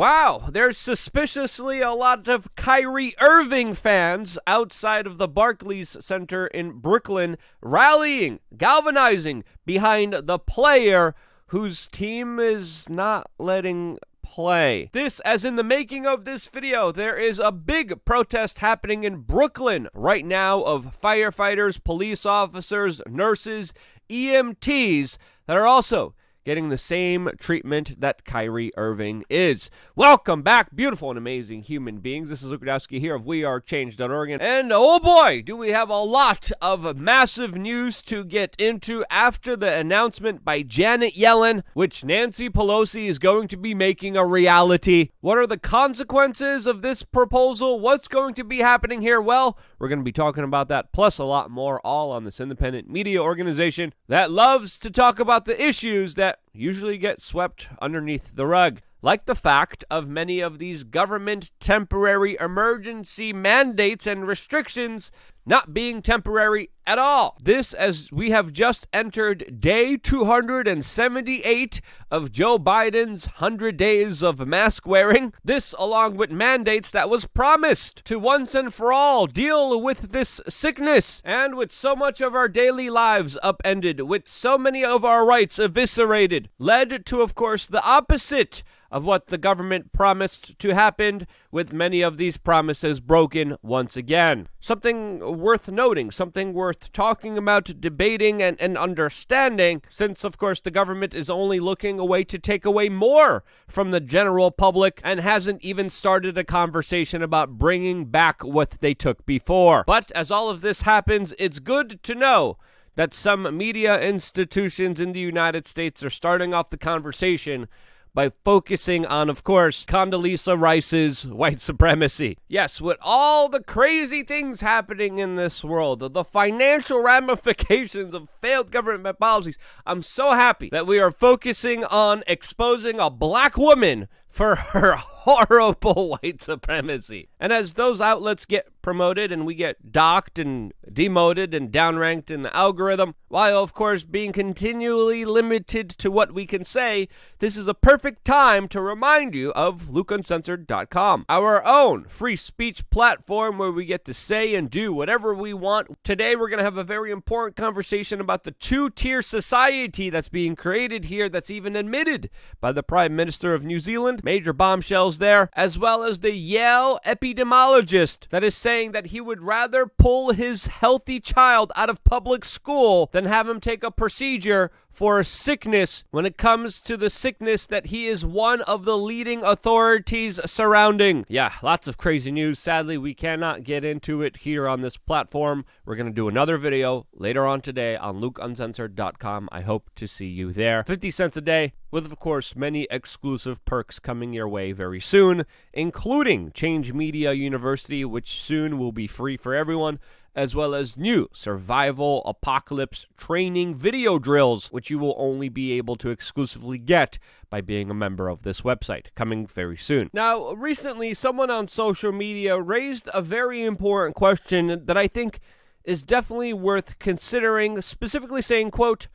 Wow, there's suspiciously a lot of Kyrie Irving fans outside of the Barclays Center in Brooklyn rallying, galvanizing behind the player whose team is not letting play. This, as in the making of this video, there is a big protest happening in Brooklyn right now of firefighters, police officers, nurses, EMTs that are also getting the same treatment that Kyrie Irving is. Welcome back, beautiful and amazing human beings. This is Luke Radowski here of WeAreChange.org. And oh boy, do we have a lot of massive news to get into after the announcement by Janet Yellen, which Nancy Pelosi is going to be making a reality. What are the consequences of this proposal? What's going to be happening here? Well, we're going to be talking about that, plus a lot more, all on this independent media organization that loves to talk about the issues that usually get swept underneath the rug, like the fact of many of these government temporary emergency mandates and restrictions not being temporary at all. This, as we have just entered day 278 of Joe Biden's 100 days of mask wearing. This, along with mandates that was promised to once and for all deal with this sickness, and with so much of our daily lives upended, with so many of our rights eviscerated, led to, of course, the opposite of what the government promised to happen, with many of these promises broken once again. Something worth noting, something worth talking about, debating, and understanding, since, of course, the government is only looking a way to take away more from the general public and hasn't even started a conversation about bringing back what they took before. But as all of this happens, it's good to know that some media institutions in the United States are starting off the conversation by focusing on, of course, Condoleezza Rice's white supremacy. Yes, with all the crazy things happening in this world, the financial ramifications of failed government policies, I'm so happy that we are focusing on exposing a black woman for her horrible white supremacy. And as those outlets get promoted and we get docked and demoted and downranked in the algorithm, while of course being continually limited to what we can say, this is a perfect time to remind you of LukeUncensored.com, our own free speech platform where we get to say and do whatever we want. Today we're going to have a very important conversation about the two-tier society that's being created here, that's even admitted by the Prime Minister of New Zealand. Major bombshells there, as well as the Yale epidemiologist that is saying that he would rather pull his healthy child out of public school than have him take a procedure for a sickness when it comes to the sickness that he is one of the leading authorities surrounding. Yeah, lots of crazy news. Sadly, we cannot get into it here on this platform. We're going to do another video later on today on LukeUncensored.com. I hope to see you there. 50 cents a day, with, of course, many exclusive perks coming your way very soon, including Change Media University, which soon will be free for everyone, as well as new survival apocalypse training video drills, which you will only be able to exclusively get by being a member of this website, coming very soon. Now, recently, someone on social media raised a very important question that I think is definitely worth considering, specifically saying, quote,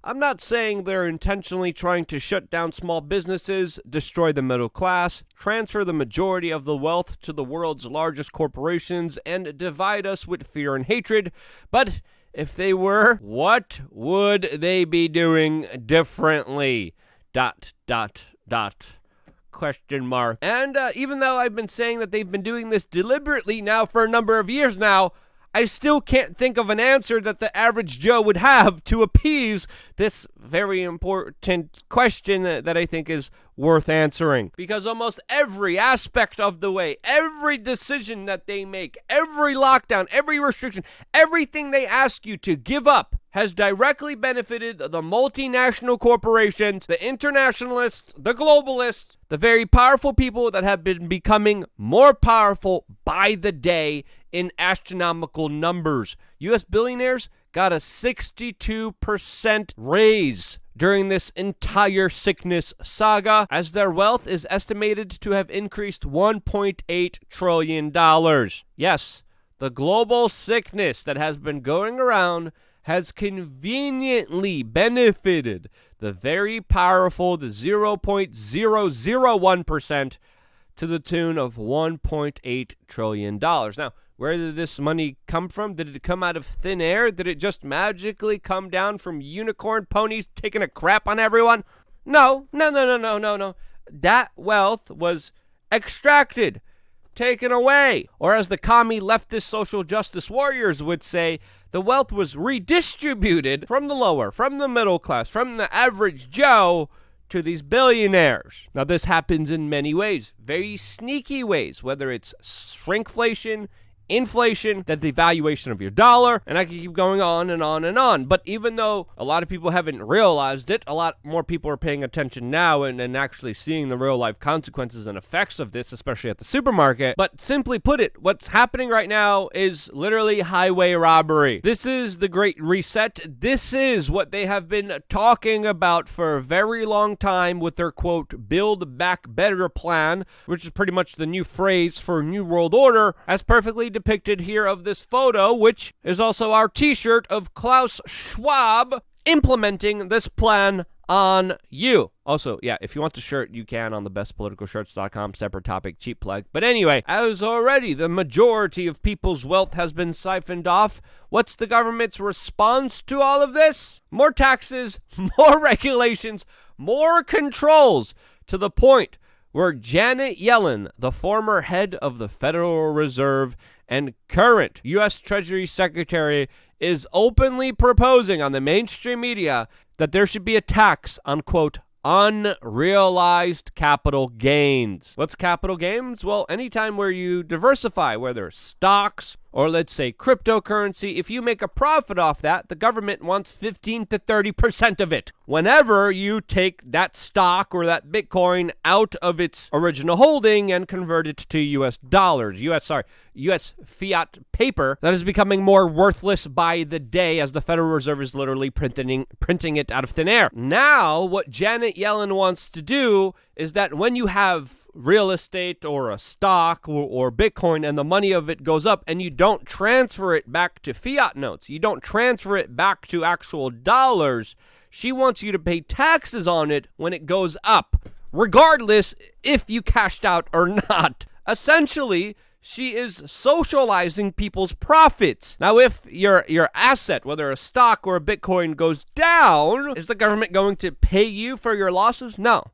"I'm not saying they're intentionally trying to shut down small businesses, destroy the middle class, transfer the majority of the wealth to the world's largest corporations, and divide us with fear and hatred. But if they were, what would they be doing differently? ... Question mark. And even though I've been saying that they've been doing this deliberately now for a number of years now, I still can't think of an answer that the average Joe would have to appease this very important question that I think is worth answering. Because almost every aspect of the way, every decision that they make, every lockdown, every restriction, everything they ask you to give up has directly benefited the multinational corporations, the internationalists, the globalists, the very powerful people that have been becoming more powerful by the day in astronomical numbers. U.S. billionaires got a 62% raise during this entire sickness saga, as their wealth is estimated to have increased $1.8 trillion. Yes, the global sickness that has been going around has conveniently benefited the very powerful, the 0.001% to the tune of $1.8 trillion. Now, where did this money come from? Did it come out of thin air? Did it just magically come down from unicorn ponies taking a crap on everyone? No. That wealth was extracted, taken away. Or as the commie leftist social justice warriors would say, the wealth was redistributed from the lower, from the middle class, from the average Joe to these billionaires. Now, this happens in many ways, very sneaky ways, whether it's shrinkflation, inflation, the devaluation of your dollar, and I can keep going on and on and on. But even though a lot of people haven't realized it, a lot more people are paying attention now and actually seeing the real life consequences and effects of this, especially at the supermarket. But simply put it, what's happening right now is literally highway robbery. This is the Great Reset. This is what they have been talking about for a very long time with their, quote, Build Back Better plan, which is pretty much the new phrase for New World Order, as perfectly depicted here of this photo, which is also our t-shirt of Klaus Schwab implementing this plan on you. Also, yeah, if you want the shirt, you can on thebestpoliticalshirts.com, separate topic, cheap plug. But anyway, as already the majority of people's wealth has been siphoned off, what's the government's response to all of this? More taxes, more regulations, more controls, to the point where Janet Yellen, the former head of the Federal Reserve and current U.S. Treasury Secretary, is openly proposing on the mainstream media that there should be a tax on, quote, unrealized capital gains. What's capital gains? Well, anytime where you diversify, whether it's stocks or let's say cryptocurrency, if you make a profit off that, the government wants 15 to 30% of it. Whenever you take that stock or that Bitcoin out of its original holding and convert it to US dollars, US fiat paper that is becoming more worthless by the day as the Federal Reserve is literally printing it out of thin air. Now, what Janet Yellen wants to do is that when you have real estate or a stock or Bitcoin and the money of it goes up and you don't transfer it back to fiat notes, you don't transfer it back to actual dollars, she wants you to pay taxes on it when it goes up, regardless if you cashed out or not. Essentially, she is socializing people's profits. Now, if your asset, whether a stock or a Bitcoin, goes down, is the government going to pay you for your losses? No.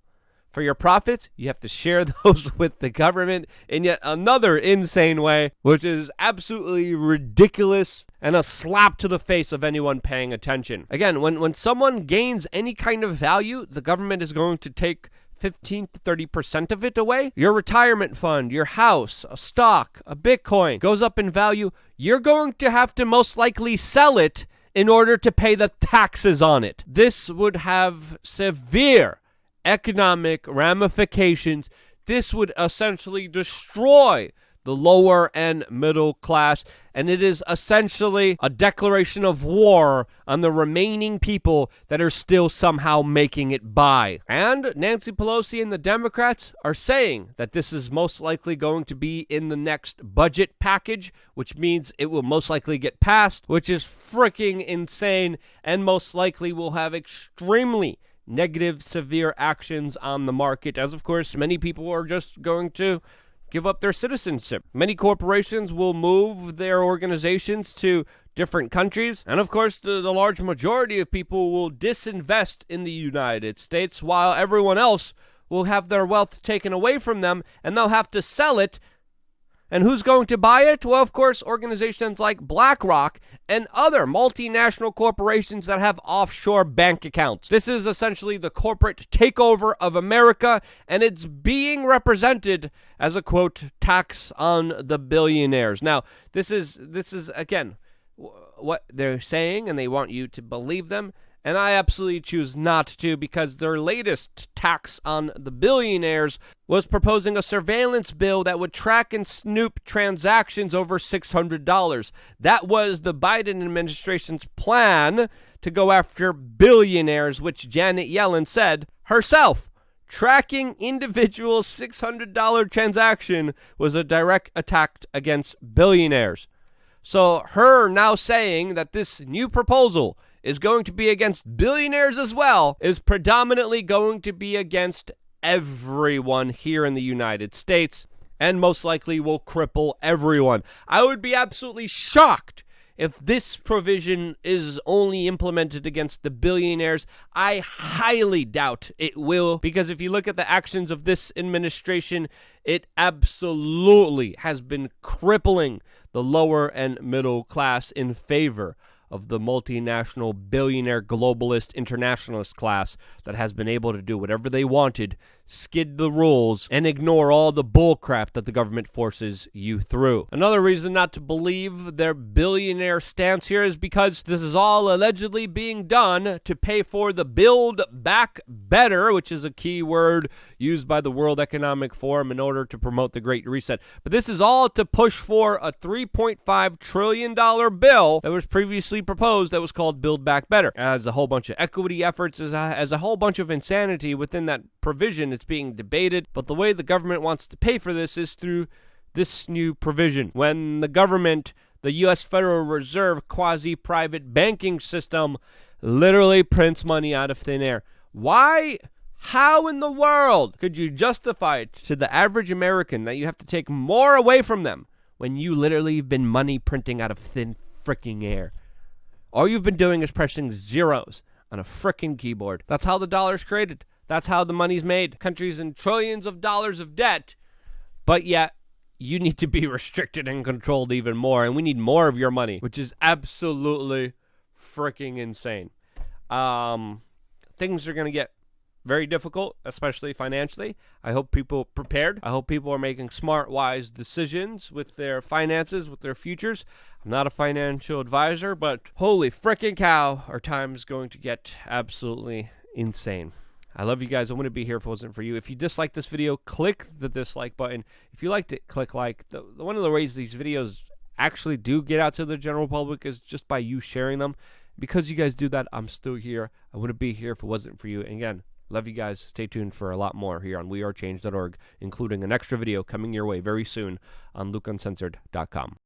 For your profits, you have to share those with the government in yet another insane way, which is absolutely ridiculous and a slap to the face of anyone paying attention. Again, when someone gains any kind of value, the government is going to take 15 to 30% of it away. Your retirement fund, your house, a stock, a Bitcoin goes up in value, you're going to have to most likely sell it in order to pay the taxes on it. This would have severe economic ramifications. This would essentially destroy the lower and middle class, and it is essentially a declaration of war on the remaining people that are still somehow making it by. And Nancy Pelosi and the Democrats are saying that this is most likely going to be in the next budget package, which means it will most likely get passed, which is freaking insane, and most likely will have extremely negative, severe actions on the market, as of course many people are just going to give up their citizenship. Many corporations will move their organizations to different countries, and of course the large majority of people will disinvest in the United States, while everyone else will have their wealth taken away from them, and they'll have to sell it. And who's going to buy it? Well, of course, organizations like BlackRock and other multinational corporations that have offshore bank accounts. This is essentially the corporate takeover of America, and it's being represented as a, quote, tax on the billionaires. Now, this is again, what they're saying, and they want you to believe them. And I absolutely choose not to, because their latest tax on the billionaires was proposing a surveillance bill that would track and snoop transactions over $600. That was the Biden administration's plan to go after billionaires, which Janet Yellen said herself. Tracking individual $600 transaction was a direct attack against billionaires. So her now saying that this new proposal is going to be against billionaires as well is predominantly going to be against everyone here in the United States, and most likely will cripple everyone. I would be absolutely shocked if this provision is only implemented against the billionaires. I highly doubt it will, because if you look at the actions of this administration, it absolutely has been crippling the lower and middle class in favor of the multinational billionaire globalist internationalist class that has been able to do whatever they wanted, skid the rules, and ignore all the bullcrap that the government forces you through. Another reason not to believe their billionaire stance here is because this is all allegedly being done to pay for the Build Back Better, which is a key word used by the World Economic Forum in order to promote the Great Reset. But this is all to push for a $3.5 trillion bill that was previously proposed that was called Build Back Better. As a whole bunch of equity efforts, as a whole bunch of insanity within that provision. It's being debated, but the way the government wants to pay for this is through this new provision. When the government, the U.S. Federal Reserve quasi-private banking system, literally prints money out of thin air. Why? How in the world could you justify it to the average American that you have to take more away from them when you literally have been money printing out of thin freaking air? All you've been doing is pressing zeros on a freaking keyboard. That's how the dollar's created. That's how the money's made. Countries in trillions of dollars of debt, but yet you need to be restricted and controlled even more, and we need more of your money, which is absolutely freaking insane. Things are going to get very difficult, especially financially. I hope people are prepared. I hope people are making smart, wise decisions with their finances, with their futures. I'm not a financial advisor, but holy freaking cow, our time's going to get absolutely insane. I love you guys. I wouldn't be here if it wasn't for you. If you disliked this video, click the dislike button. If you liked it, click like. One of the ways these videos actually do get out to the general public is just by you sharing them. Because you guys do that, I'm still here. I wouldn't be here if it wasn't for you. And again, love you guys. Stay tuned for a lot more here on wearechange.org, including an extra video coming your way very soon on lukeuncensored.com.